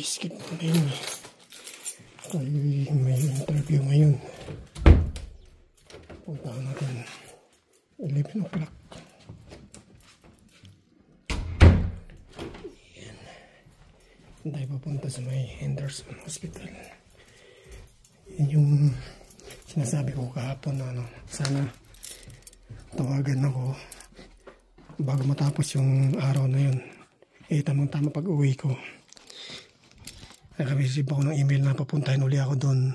skip ko na yun. Ay, may interview ngayon. Puntahan natin. 11 o'clock. Ayan. Tayo papunta sa may Henderson Hospital. Yan yung sinasabi ko kahapon na sana tawagan ako bago matapos yung araw na yun. Tamang-tama pag uwi ko. Naka-receive ako ng email na papuntahin uli ako doon.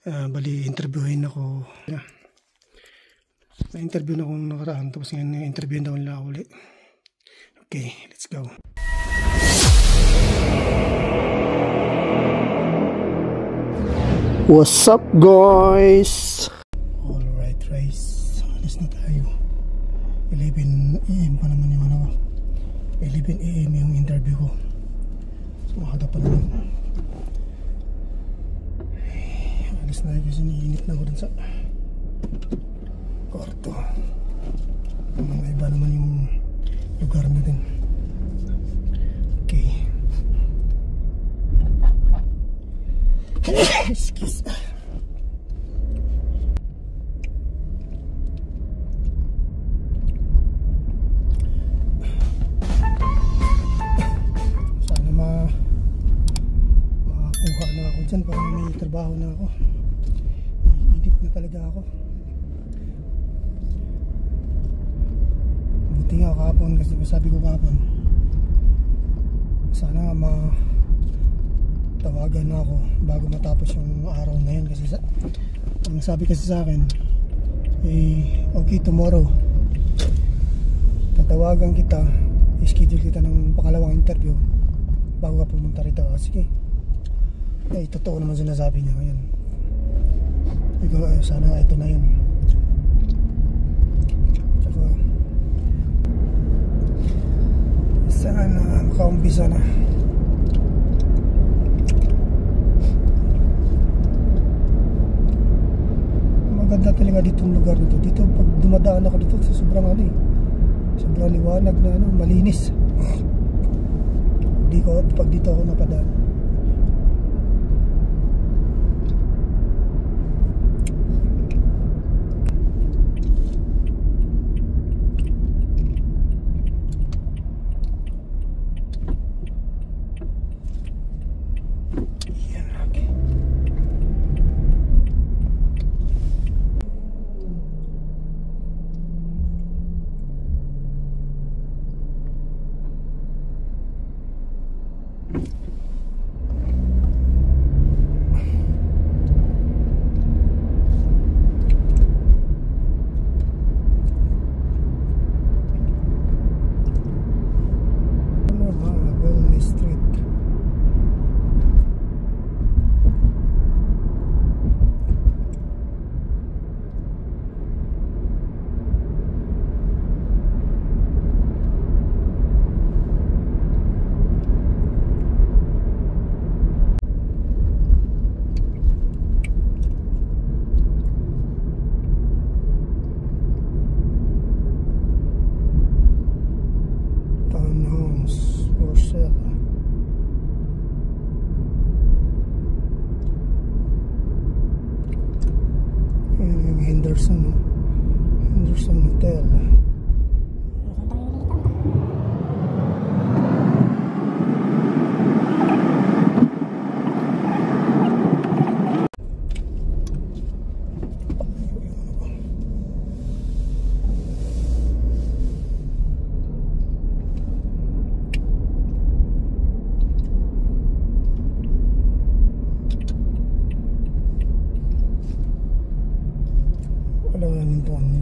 Bali, interviewin ako. Na-interview na akong nakaraan. Tapos ngayon, interviewin daw nila ako uli. Okay, let's go. What's up, guys? Alright, guys. Alis na tayo. 11 AM pa naman yung 11 AM yung interview ko. So, maaga pa naman. Alis na kasi niinit na ako dun sa kwarto. Mga iba naman yung lugar natin. Okay. Excuse me. Parang may trabaho na ako. Iinip na talaga ako. Buti nga kahapon kasi sabi ko kahapon sana tawagan na ako bago matapos yung araw na yun kasi ang sabi kasi sa akin okay, tomorrow tatawagan kita, i-schedule kita ng pangalawang interview bago ka pumunta rito. Sige. Totoo naman sinasabi niya ngayon. Sana ito na yun. Tsaka sana makaumpisa na. Maganda talaga ditong lugar nito. Dito pag dumadaan ako dito sa sobrang sobrang liwanag na malinis. Pag dito ako napadaan. Henderson Hotel.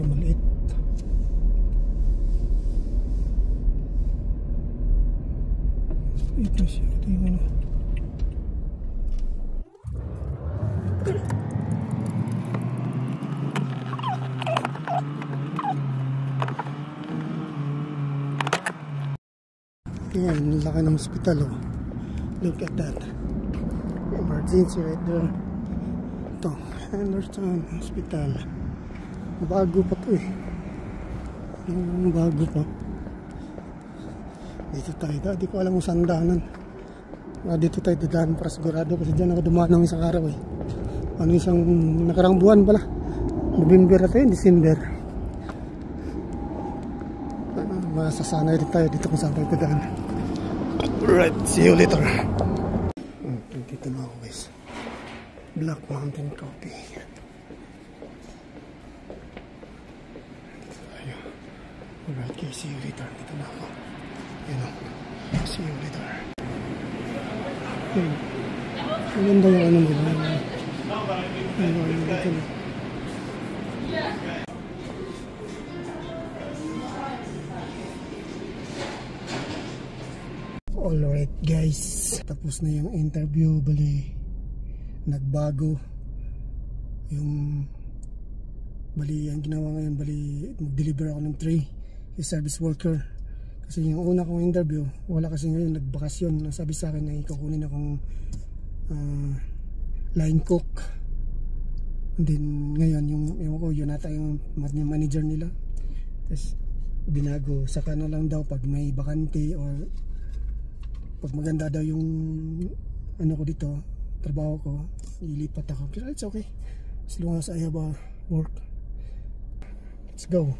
Maliit. Ito siya. Ito yung Ayan, laki ng hospital oh. Look at that. Emergency right there. Ito, Henderson Hospital. Bago pa to eh. Bago pa. Dito tayo. Di ko alam kung saan daanan. Dito tayo dadaan para sigurado kasi dyan ako dumaan ng isang araw eh. Isang nakarang buwan pala. November na tayo, December. Masasanay rin tayo dito kung saan tayo dadaan. Alright, see you later. Dito na ako guys. Black Mountain Coffee. Alright guys, see you later. Dito na ako. See you later. Maganda yung ano nila. Dito na. Alright guys, tapos na yung interview. Bali nagbago yung ang ginawa ngayon. Bali mag-deliver ako ng tray yung service worker kasi yung una kong interview wala, kasi ngayon nagbakasyon. Nasabi sa akin na ikukunin akong line cook, and then ngayon yun ata yung manager nila. Tapos binago, saka na lang daw pag may bakante or pag maganda daw yung ano ko dito, trabaho ko, ilipat ako. Pero it's okay as long as I have a work. Let's go.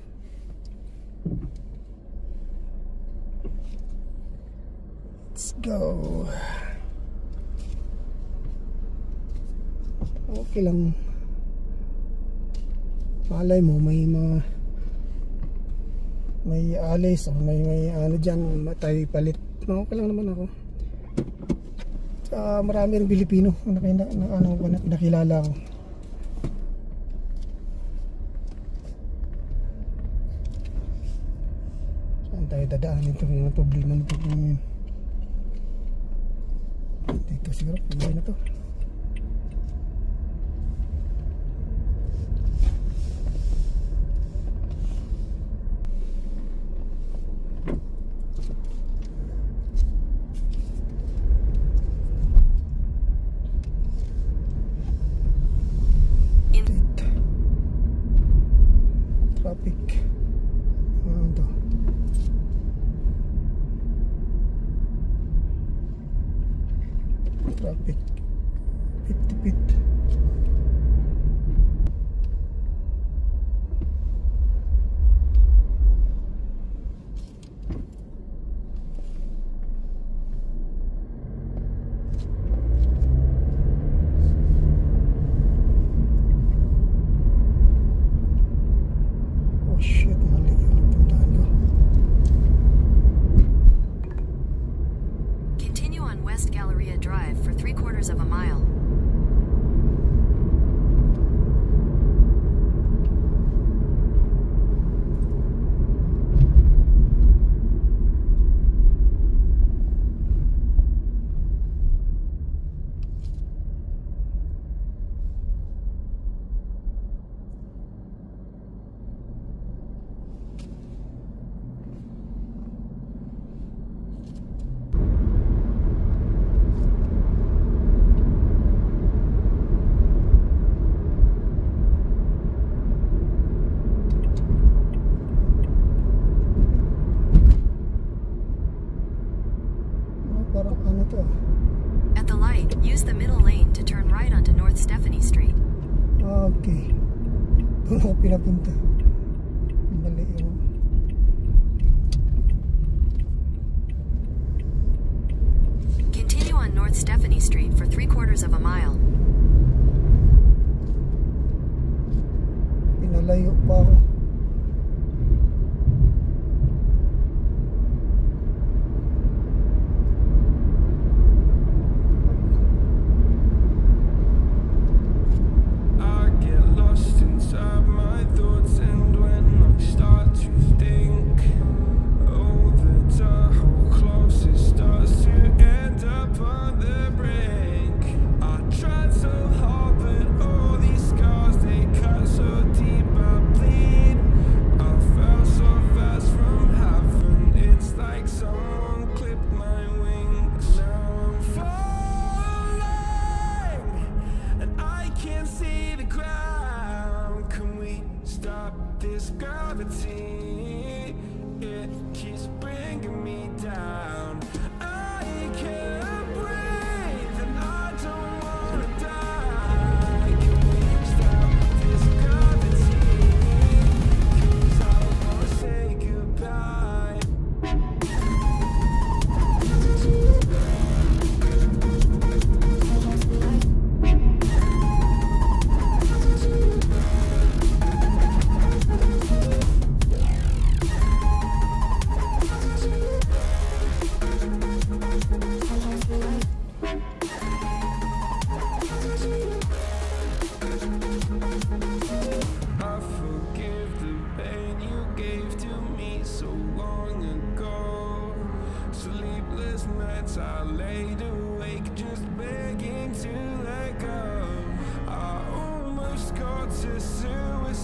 Let's go. Okay lang. Malay mo may alis o may ano dyan tayo palit. Okay lang naman ako. Marami rin Pilipino na nakilala ko. Saan tayo dadaanin ito? Yung problema nito ngayon. Dito siguro, pagay na to. Traffic 50 feet. Oh shit, mali yung puntahan ko. Continue on West Galleria Drive for 3/4 of a mile. Parang ano to? At the light, use the middle lane to turn right onto North Stephanie Street. Okay. Doon ako pinapunta. Mali yung... Continue on North Stephanie Street for 3/4 of a mile. Pinalayo pa ako. This gravity, it keeps bringing me down. I can't breathe.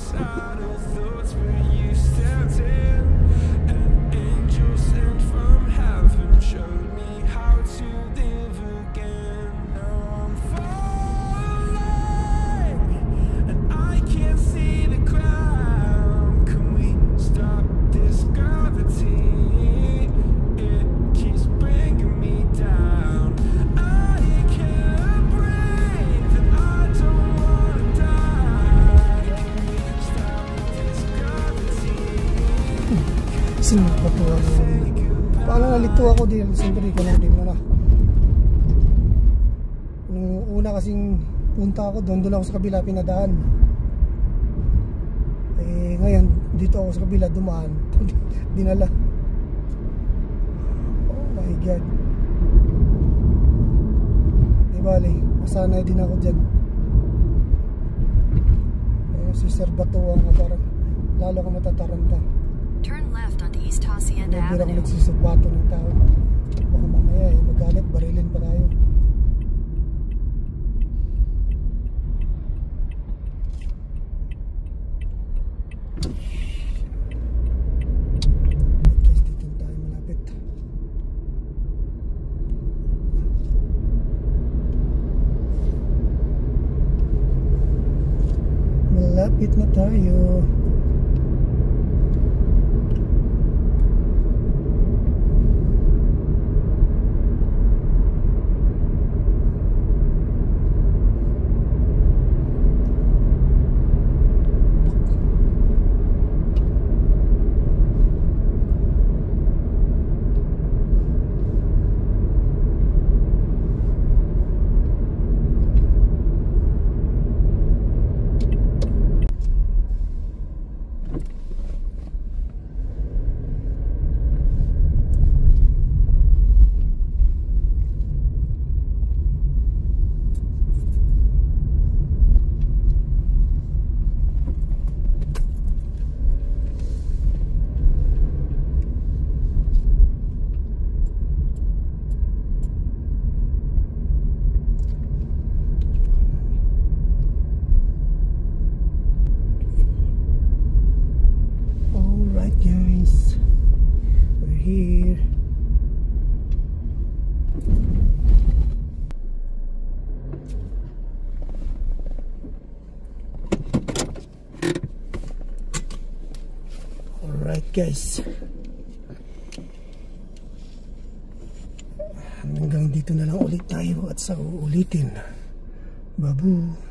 suicidal thoughts, but you stepped in. An angel sent from heaven showed me how to live again. Now I'm falling, and I can't see the ground. Can we stop this gravity? It keeps bringing me down. I can't breathe, and I don't wanna die. Can we stop this gravity? Sino pa po ako? Paano nalito ako din? Siyempre, ganun din mo na. Nung una kasing punta ako, doon ako sa kabila pinadaan. Eh, ngayon, dito ako sa kabila dumaan. Dinala. Oh my God. Di bali, masanay din ako dyan. Eh, si Sir Batuang nga parang lalo ka matataranta. Turn left onto East Hacienda Hindi ako Avenue. nagsisabato ng tao. Baka mamaya magalit, barilin pa tayo. Guys, dito tayo malapit. Malapit na tayo. Guys, we're here. Alright guys, hanggang dito na lang ulit tayo at sa uulitin. Babu.